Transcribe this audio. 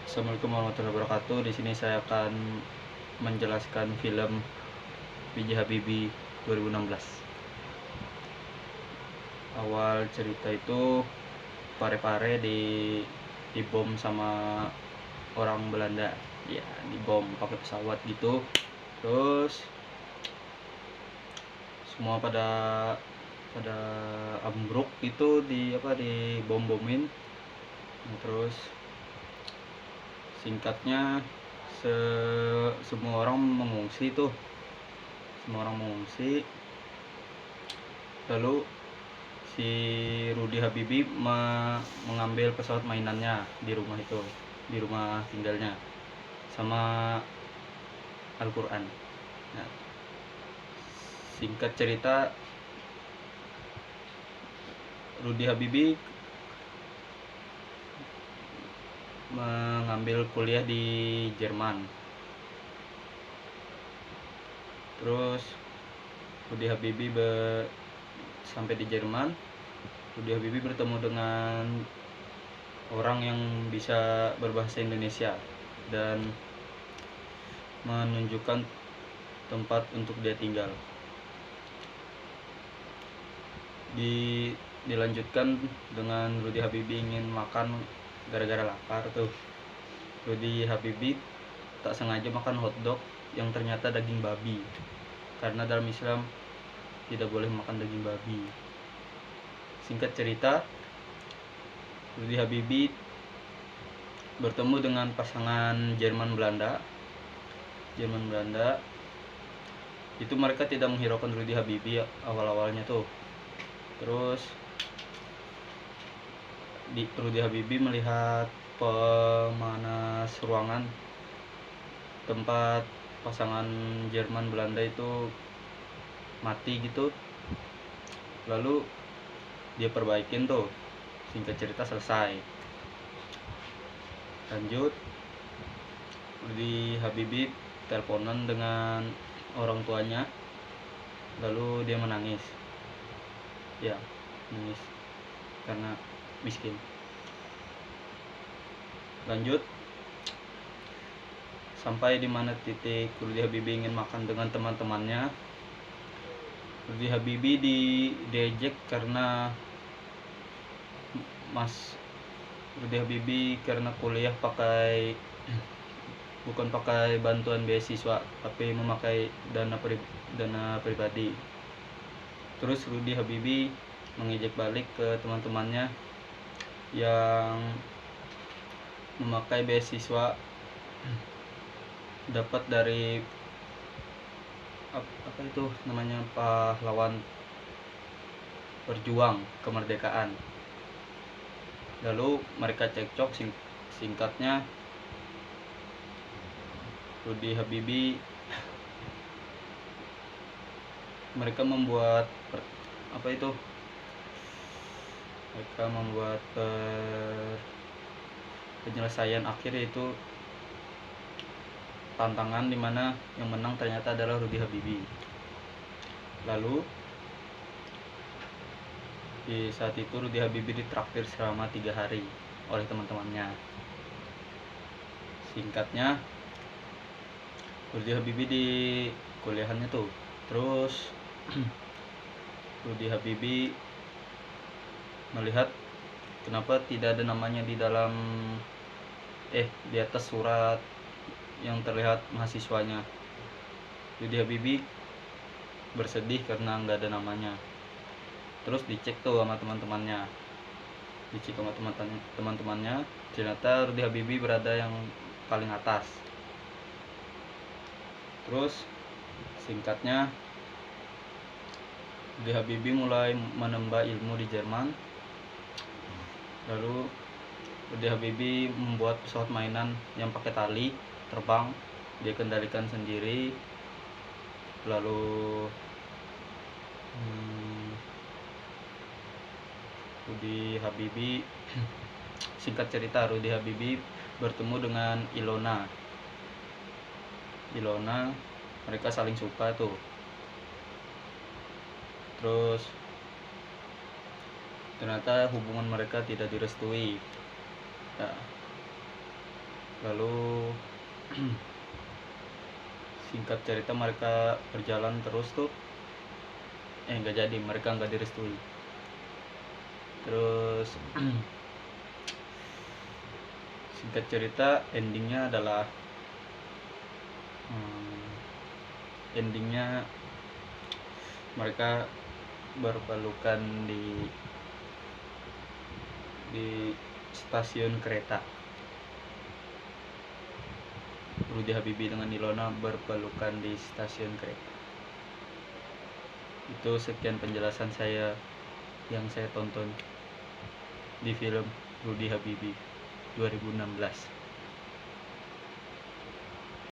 Assalamualaikum warahmatullahi wabarakatuh. Di sini saya akan menjelaskan film B.J. Habibie 2016. Awal cerita itu Parepare dibom sama orang Belanda. Ya, dibom pakai pesawat gitu. Terus semua pada ambruk itu di bom-bomin. Nah, terus singkatnya semua orang mengungsi. Lalu si Rudy Habibie mengambil pesawat mainannya di rumah tinggalnya sama Al-Quran. Nah, singkat cerita, Rudy Habibie mengambil kuliah di Jerman. Terus Rudy Habibie sampai di Jerman, Rudy Habibie bertemu dengan orang yang bisa berbahasa Indonesia dan menunjukkan tempat untuk dia tinggal. Dilanjutkan dengan Rudy Habibie ingin makan gara-gara lapar tuh. Rudy Habibie tak sengaja makan hotdog yang ternyata daging babi, karena dalam Islam tidak boleh makan daging babi. Singkat cerita, Rudy Habibie bertemu dengan pasangan Jerman Belanda. Itu mereka tidak menghiraukan Rudy Habibie awal-awalnya tuh. Terus Rudy Habibie melihat pemanas ruangan tempat pasangan Jerman Belanda itu mati gitu. Lalu dia perbaikin tuh. Singkat cerita selesai. Lanjut, Rudy Habibie teleponan dengan orang tuanya. Lalu dia menangis. Ya, menangis karena miskin. Lanjut, sampai di mana titik Rudy Habibie ingin makan dengan teman-temannya. Rudy Habibie diejek karena Rudy Habibie karena kuliah bukan pakai bantuan beasiswa, tapi memakai dana pribadi. Terus Rudy Habibie mengejek balik ke teman-temannya yang memakai beasiswa dapat dari pahlawan berjuang kemerdekaan. Lalu mereka cekcok. Singkatnya, Rudy Habibie mereka membuat penyelesaian akhir, yaitu tantangan dimana yang menang ternyata adalah Rudy Habibie. Lalu di saat itu Rudy Habibie ditraktir selama 3 hari oleh teman-temannya. Singkatnya, Rudy Habibie di kuliahannya tuh. Terus Rudy Habibie melihat kenapa tidak ada namanya di atas surat yang terlihat mahasiswanya. Rudy Habibie bersedih karena nggak ada namanya. Terus dicek tuh sama teman-temannya. Ternyata Rudy Habibie berada yang paling atas. Terus singkatnya, Rudy Habibie mulai menembak ilmu di Jerman. Lalu Rudy Habibie membuat pesawat mainan yang pakai tali terbang, dia kendalikan sendiri. Lalu Rudy Habibie singkat cerita, Rudy Habibie bertemu dengan Ilona. Mereka saling suka tuh. Terus ternyata hubungan mereka tidak direstui. Ya. Lalu singkat cerita mereka berjalan terus tuh, nggak jadi, mereka nggak direstui. Terus singkat cerita endingnya adalah endingnya mereka berpelukan di stasiun kereta. Rudy Habibie dengan Ilona berpelukan di stasiun kereta. Itu sekian penjelasan saya yang saya tonton di film Rudy Habibie 2016.